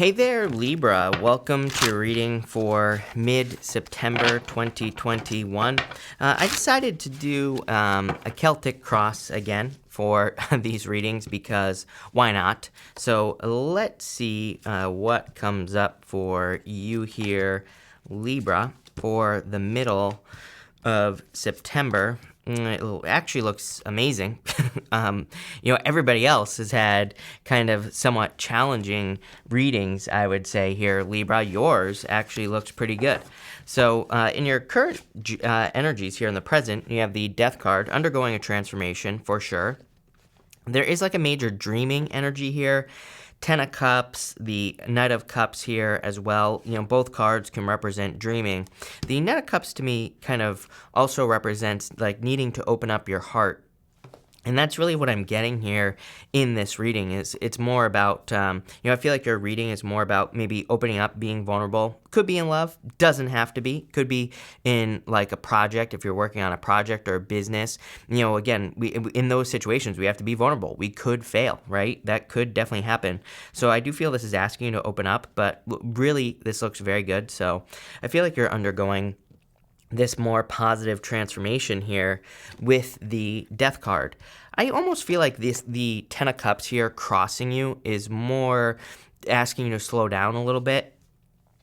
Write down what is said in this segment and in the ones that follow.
Hey there, Libra. Welcome to your reading for mid-September 2021. I decided to do a Celtic cross again for these readings because why not? So let's see what comes up for you here, Libra, for the middle of September. It actually looks amazing. Everybody else has had kind of somewhat challenging readings, I would say here, Libra. Yours actually looks pretty good. So in your current energies here in the present, you have the Death card, undergoing a transformation for sure. There is like a major dreaming energy here. Ten of Cups, the Knight of Cups here as well. Both cards can represent dreaming. The Knight of Cups to me kind of also represents like needing to open up your heart. And that's really what I'm getting here in this reading. It's more about, I feel like your reading is more about maybe opening up, being vulnerable. Could be in love, doesn't have to be. Could be in like a project, if you're working on a project or a business. Again, in those situations, we have to be vulnerable. We could fail, right? That could definitely happen. So I do feel this is asking you to open up, but really this looks very good. So I feel like you're undergoing this more positive transformation here with the Death card. I almost feel like the Ten of Cups here crossing you is more asking you to slow down a little bit.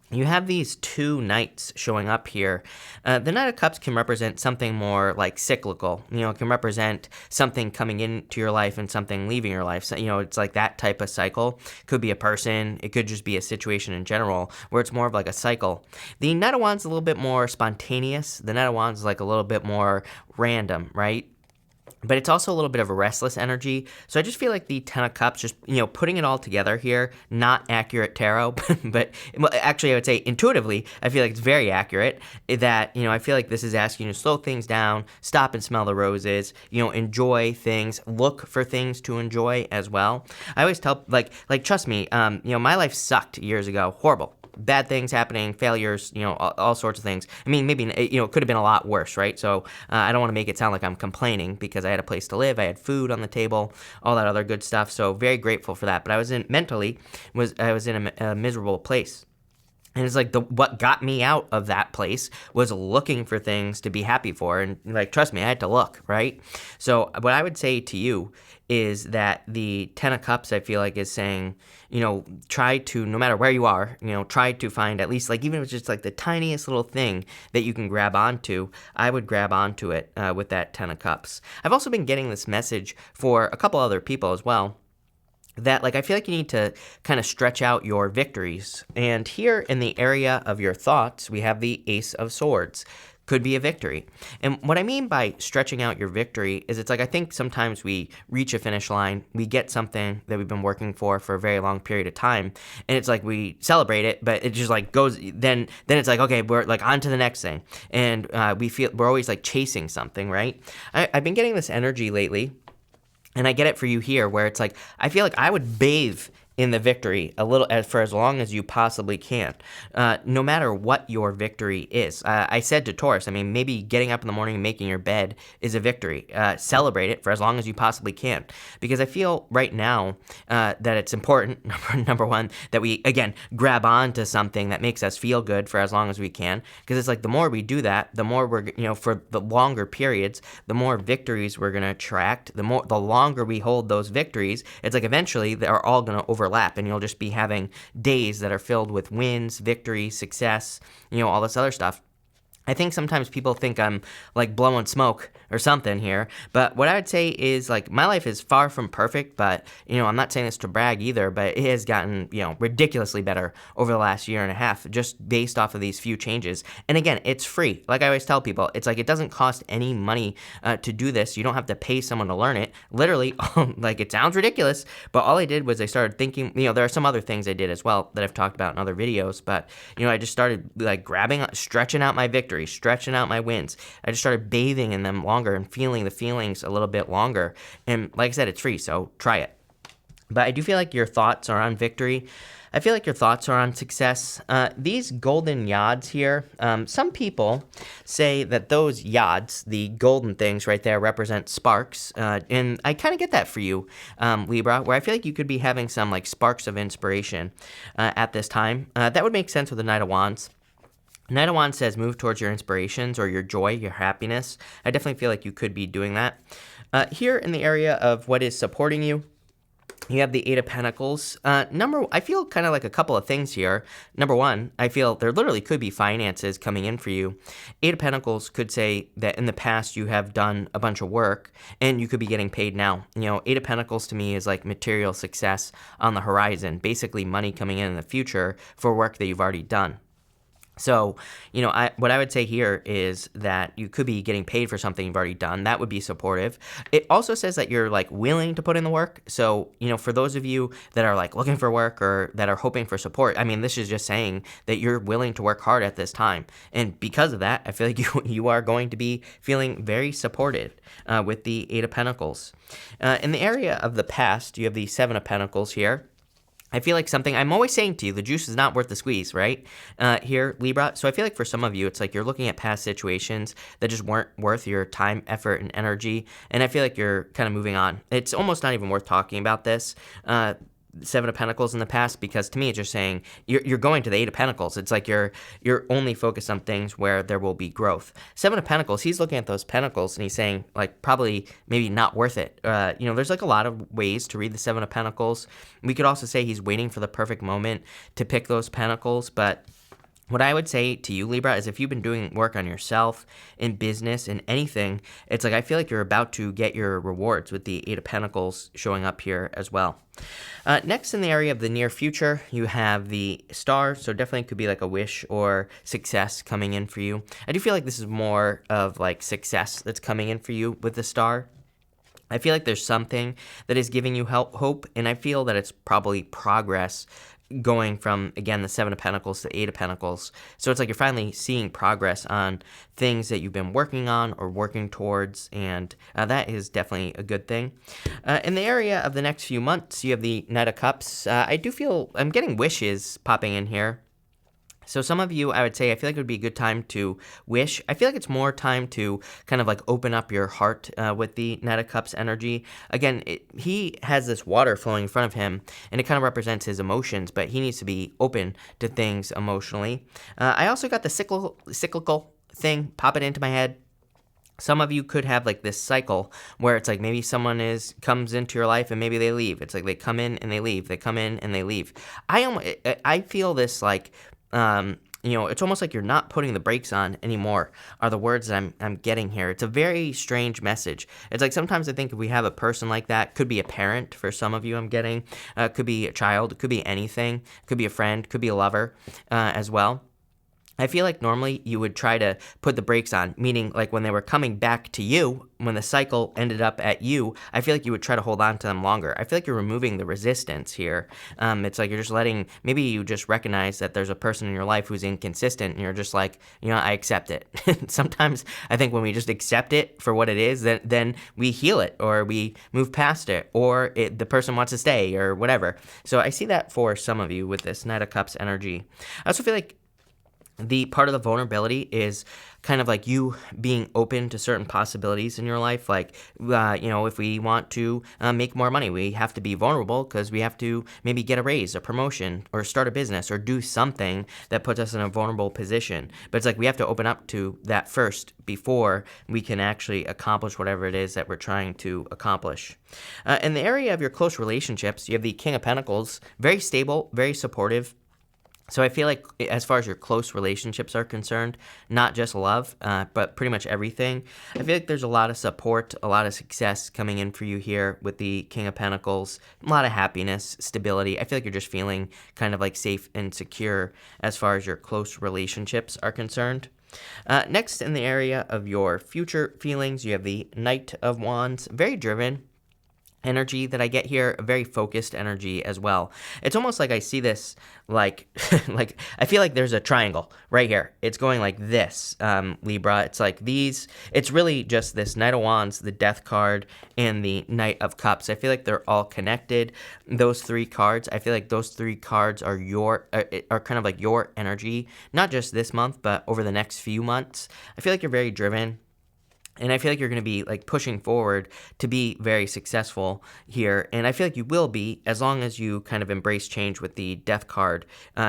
You have these two knights showing up here. The Knight of Cups can represent something more like cyclical. It can represent something coming into your life and something leaving your life. So, it's like that type of cycle. Could be a person. It could just be a situation in general where it's more of like a cycle. The Knight of Wands is a little bit more spontaneous. The Knight of Wands is like a little bit more random, right? But it's also a little bit of a restless energy. So I just feel like the Ten of Cups, just, putting it all together here, not accurate tarot, but actually I would say intuitively, I feel like it's very accurate that, I feel like this is asking you to slow things down, stop and smell the roses, enjoy things, look for things to enjoy as well. I always tell, trust me, my life sucked years ago, horrible. Bad things happening, failures, all sorts of things. I mean, maybe, it could have been a lot worse, right? So I don't want to make it sound like I'm complaining because I had a place to live, I had food on the table, all that other good stuff. So very grateful for that. But I was in a miserable place. And it's like what got me out of that place was looking for things to be happy for. And trust me, I had to look, right? So what I would say to you is that the Ten of Cups, I feel like, is saying, try to, no matter where you are, try to find at least, even if it's just the tiniest little thing that you can grab onto, I would grab onto it with that Ten of Cups. I've also been getting this message for a couple other people as well, that I feel like you need to kind of stretch out your victories. And here in the area of your thoughts, we have the Ace of Swords. Could be a victory. And what I mean by stretching out your victory is it's I think sometimes we reach a finish line, we get something that we've been working for a very long period of time, and it's we celebrate it, but it just goes, then it's okay, we're on to the next thing. And we feel we're always chasing something, right? I've been getting this energy lately, and I get it for you here, where it's I feel like I would bathe in the victory for as long as you possibly can, no matter what your victory is. I said to Taurus, maybe getting up in the morning and making your bed is a victory. Celebrate it for as long as you possibly can, because I feel right now that it's important, number one, that we, again, grab on to something that makes us feel good for as long as we can, because it's the more we do that, the more we're, for the longer periods, the more victories we're going to attract, the longer we hold those victories, it's eventually they're all going to overlap, and you'll just be having days that are filled with wins, victory, success, all this other stuff. I think sometimes people think I'm blowing smoke or something here, but what I would say is my life is far from perfect, but I'm not saying this to brag either, but it has gotten ridiculously better over the last year and a half just based off of these few changes. And again, it's free. Like I always tell people, it's it doesn't cost any money to do this. You don't have to pay someone to learn it. Literally, it sounds ridiculous, but all I did was I started thinking, there are some other things I did as well that I've talked about in other videos, but I just started stretching out my victory, stretching out my wins. I just started bathing in them longer and feeling the feelings a little bit longer. And like I said, it's free, so try it. But I do feel like your thoughts are on victory. I feel like your thoughts are on success. These golden yods here, some people say that those yods, the golden things right there, represent sparks. And I kind of get that for you, Libra, where I feel like you could be having some like sparks of inspiration at this time. That would make sense with the Knight of Wands. Knight of Wands says move towards your inspirations or your joy, your happiness. I definitely feel like you could be doing that. Here in the area of what is supporting you, you have the Eight of Pentacles. I feel kind of like a couple of things here. Number one, I feel there literally could be finances coming in for you. Eight of Pentacles could say that in the past you have done a bunch of work and you could be getting paid now. You know, Eight of Pentacles to me is like material success on the horizon, basically money coming in the future for work that you've already done. So, you know, what I would say here is that you could be getting paid for something you've already done. That would be supportive. It also says that you're like willing to put in the work. So, you know, for those of you that are like looking for work or that are hoping for support, I mean, this is just saying that you're willing to work hard at this time. And because of that, I feel like you are going to be feeling very supported with the Eight of Pentacles. In the area of the past, you have the Seven of Pentacles here. I feel like something, I'm always saying to you, the juice is not worth the squeeze, right? Here, Libra. So I feel like for some of you, it's like you're looking at past situations that just weren't worth your time, effort, and energy. And I feel like you're kind of moving on. It's almost not even worth talking about this. Seven of Pentacles in the past, because to me it's just saying you're going to the Eight of Pentacles. It's like you're only focused on things where there will be growth. Seven of Pentacles, he's looking at those pentacles and he's saying like probably maybe not worth it. You know, there's like a lot of ways to read the Seven of Pentacles. We could also say he's waiting for the perfect moment to pick those pentacles, but what I would say to you, Libra, is if you've been doing work on yourself in business, in anything, it's like I feel like you're about to get your rewards with the Eight of Pentacles showing up here as well. Next, in the area of the near future, you have the Star, so definitely could be like a wish or success coming in for you. I do feel like this is more of like success that's coming in for you with the Star. I feel like there's something that is giving you hope, and I feel that it's probably progress going from, again, the Seven of Pentacles to Eight of Pentacles. So it's like you're finally seeing progress on things that you've been working on or working towards, and that is definitely a good thing. In the area of the next few months, you have the Knight of Cups. I do feel I'm getting wishes popping in here. So some of you, I would say, I feel like it would be a good time to wish. I feel like it's more time to kind of like open up your heart with the Knight of Cups energy. Again, he has this water flowing in front of him, and it kind of represents his emotions, but he needs to be open to things emotionally. I also got the cyclical thing popping into my head. Some of you could have like this cycle where it's like maybe someone comes into your life and maybe they leave. It's like they come in and they leave. They come in and they leave. I feel this like, you know, it's almost like you're not putting the brakes on anymore are the words that I'm getting here. It's a very strange message. It's like sometimes I think if we have a person like that, could be a parent for some of you I'm getting, could be a child, could be anything, could be a friend, could be a lover as well. I feel like normally you would try to put the brakes on, meaning like when they were coming back to you, when the cycle ended up at you, I feel like you would try to hold on to them longer. I feel like you're removing the resistance here. It's like you're just maybe you just recognize that there's a person in your life who's inconsistent and you're just like, you know, I accept it. Sometimes I think when we just accept it for what it is, then we heal it or we move past it or the person wants to stay or whatever. So I see that for some of you with this Knight of Cups energy. I also feel like the part of the vulnerability is kind of like you being open to certain possibilities in your life. Like, you know, if we want to make more money, we have to be vulnerable because we have to maybe get a raise, a promotion, or start a business or do something that puts us in a vulnerable position. But it's like we have to open up to that first before we can actually accomplish whatever it is that we're trying to accomplish. In the area of your close relationships, you have the King of Pentacles, very stable, very supportive. So I feel like as far as your close relationships are concerned, not just love, but pretty much everything, I feel like there's a lot of support, a lot of success coming in for you here with the King of Pentacles, a lot of happiness, stability. I feel like you're just feeling kind of like safe and secure as far as your close relationships are concerned. Next, in the area of your future feelings, you have the Knight of Wands, very driven. energy that I get here, a very focused energy as well. It's almost like I see this like like I feel like there's a triangle right here. It's going like this, Libra. It's like these. It's really just this Knight of Wands, the Death card, and the Knight of Cups. I feel like they're all connected. Those three cards. I feel like those three cards are are kind of like your energy, not just this month, but over the next few months. I feel like you're very driven. And I feel like you're going to be like pushing forward to be very successful here. And I feel like you will be as long as you kind of embrace change with the Death card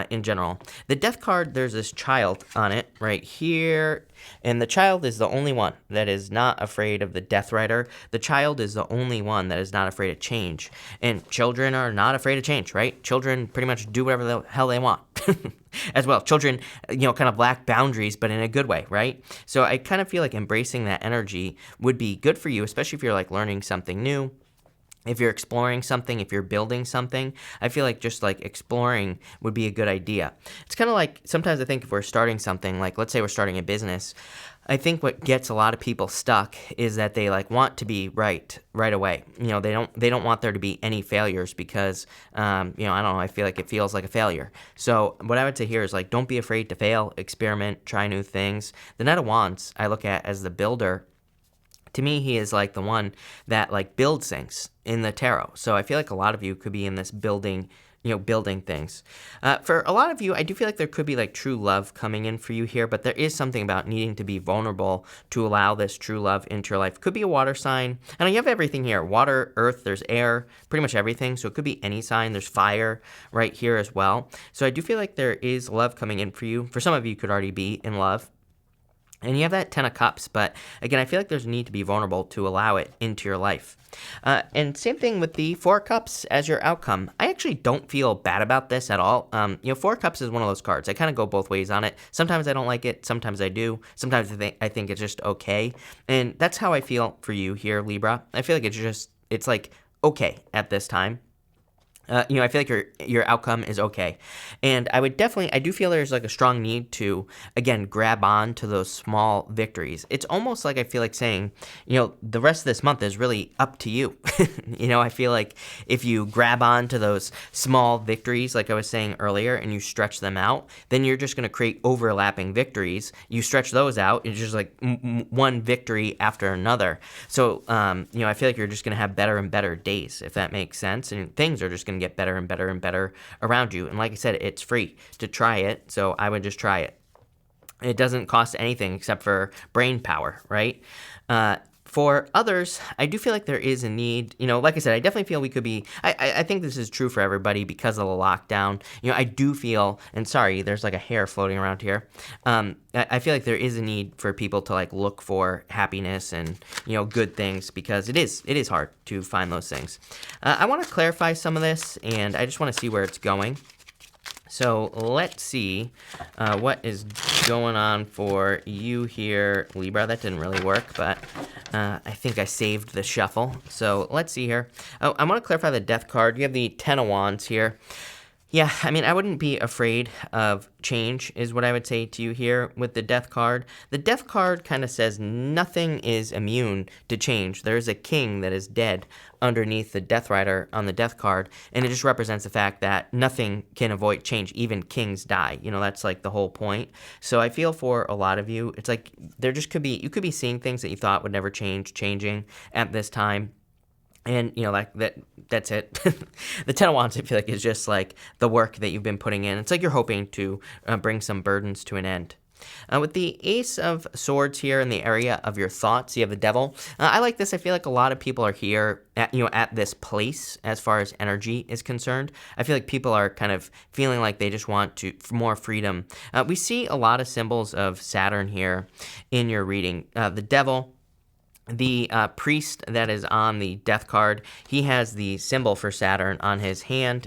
in general. The Death card, there's this child on it right here. And the child is the only one that is not afraid of the Death Rider. The child is the only one that is not afraid of change. And children are not afraid of change, right? Children pretty much do whatever the hell they want. As well. Children, kind of lack boundaries, but in a good way, right? So I kind of feel like embracing that energy would be good for you, especially if you're like learning something new. If you're exploring something, if you're building something, I feel like just like exploring would be a good idea. It's kind of like sometimes I think if we're starting something, like let's say we're starting a business, I think what gets a lot of people stuck is that they like want to be right away. They don't want there to be any failures because I don't know, I feel like it feels like a failure. So what I would say here is like don't be afraid to fail, experiment, try new things. The Knight of Wands I look at as the builder. To me, he is like the one that like builds things in the tarot. So I feel like a lot of you could be in this building things. For a lot of you, I do feel like there could be like true love coming in for you here, but there is something about needing to be vulnerable to allow this true love into your life. Could be a water sign. And you have everything here. Water, earth, there's air, pretty much everything. So it could be any sign. There's fire right here as well. So I do feel like there is love coming in for you. For some of you, could already be in love. And you have that 10 of Cups, but again, I feel like there's a need to be vulnerable to allow it into your life. And same thing with the 4 Cups as your outcome. I actually don't feel bad about this at all. 4 Cups is one of those cards. I kind of go both ways on it. Sometimes I don't like it. Sometimes I do. Sometimes I think it's just okay. And that's how I feel for you here, Libra. I feel like it's like okay at this time. I feel like your outcome is okay. And I do feel there's like a strong need to, again, grab on to those small victories. It's almost like I feel like saying, the rest of this month is really up to you. I feel like if you grab on to those small victories, like I was saying earlier, and you stretch them out, then you're just going to create overlapping victories. You stretch those out, it's just like one victory after another. So, I feel like you're just going to have better and better days, if that makes sense. And things are just going to get better and better and better around you. And like I said, it's free to try it, so I would just try it. It doesn't cost anything except for brain power, right? For others, I do feel like there is a need, like I said, I definitely feel we could be, I think this is true for everybody because of the lockdown. I do feel, and sorry, there's like a hair floating around here. I feel like there is a need for people to like look for happiness and, good things because it is hard to find those things. I want to clarify some of this and I just want to see where it's going. So let's see what is going on for you here, Libra. That didn't really work, but I think I saved the shuffle. So let's see here. Oh, I want to clarify the Death card. You have the 10 of Wands here. Yeah, I wouldn't be afraid of change is what I would say to you here with the Death card. The Death card kind of says nothing is immune to change. There is a king that is dead underneath the Death Rider on the Death card, and it just represents the fact that nothing can avoid change. Even kings die. That's like the whole point. So I feel for a lot of you, it's like you could be seeing things that you thought would never change, changing at this time. And, that's it. The 10 of Wands, I feel like, is just like the work that you've been putting in. It's like you're hoping to bring some burdens to an end. With the Ace of Swords here in the area of your thoughts, you have the Devil. I like this. I feel like a lot of people are here at this place as far as energy is concerned. I feel like people are kind of feeling like they just want more freedom. We see a lot of symbols of Saturn here in your reading. The Devil. The priest that is on the Death card, he has the symbol for Saturn on his hand.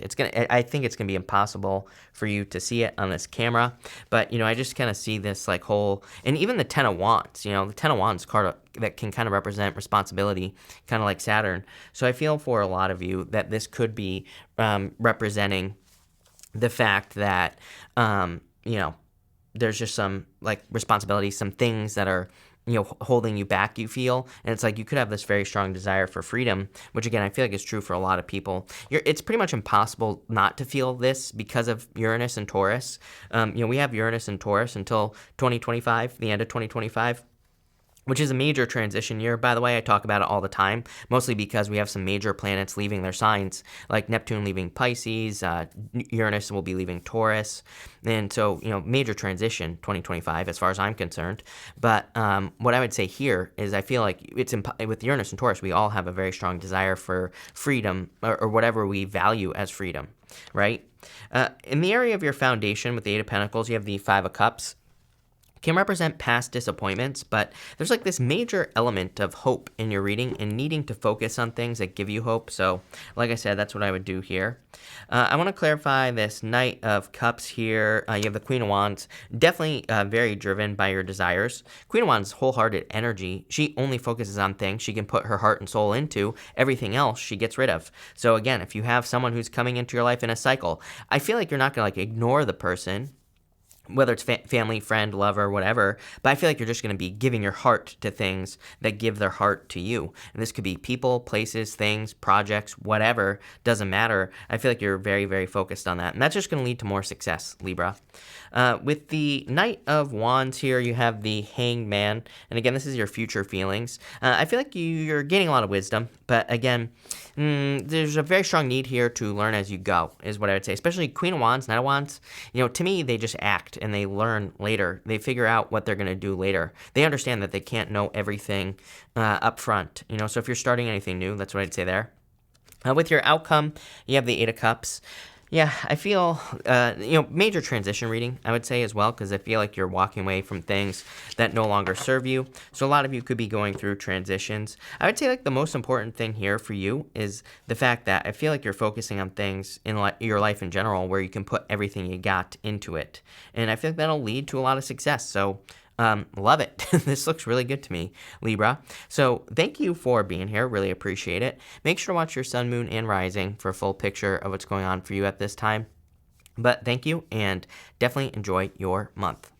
I think it's gonna be impossible for you to see it on this camera, but I just kind of see this like whole, and even the 10 of Wands. The 10 of Wands card that can kind of represent responsibility, kind of like Saturn. So I feel for a lot of you that this could be representing the fact that there's just some like responsibility, some things that are holding you back, you feel. And it's like you could have this very strong desire for freedom, which again, I feel like is true for a lot of people. It's pretty much impossible not to feel this because of Uranus and Taurus. We have Uranus and Taurus until 2025, the end of 2025. Which is a major transition year. By the way, I talk about it all the time, mostly because we have some major planets leaving their signs, like Neptune leaving Pisces, Uranus will be leaving Taurus, and so, major transition 2025 as far as I'm concerned. But what I would say here is I feel like with Uranus and Taurus, we all have a very strong desire for freedom or whatever we value as freedom, right? In the area of your foundation with the Eight of Pentacles, you have the Five of Cups. Can represent past disappointments, but there's like this major element of hope in your reading and needing to focus on things that give you hope. So, like I said, that's what I would do here. I want to clarify this Knight of Cups here. You have the Queen of Wands, definitely very driven by your desires. Queen of Wands, wholehearted energy. She only focuses on things she can put her heart and soul into. Everything else she gets rid of. So again, if you have someone who's coming into your life in a cycle, I feel like you're not going to ignore the person, whether it's family, friend, lover, whatever, but I feel like you're just going to be giving your heart to things that give their heart to you. And this could be people, places, things, projects, whatever, doesn't matter. I feel like you're very, very focused on that. And that's just going to lead to more success, Libra. With the Knight of Wands here, you have the Hanged Man. And again, this is your future feelings. I feel like you're gaining a lot of wisdom, but again, there's a very strong need here to learn as you go, is what I would say. Especially Queen of Wands, Knight of Wands, to me, they just act and they learn later. They figure out what they're going to do later. They understand that they can't know everything up front. So if you're starting anything new, that's what I'd say there. With your outcome, you have the Eight of Cups. Yeah, I feel, major transition reading, I would say as well, because I feel like you're walking away from things that no longer serve you. So a lot of you could be going through transitions. I would say the most important thing here for you is the fact that I feel like you're focusing on things in your life in general where you can put everything you got into it. And I feel like that'll lead to a lot of success. So love it. This looks really good to me, Libra. So thank you for being here. Really appreciate it. Make sure to watch your sun, moon, and rising for a full picture of what's going on for you at this time. But thank you, and definitely enjoy your month.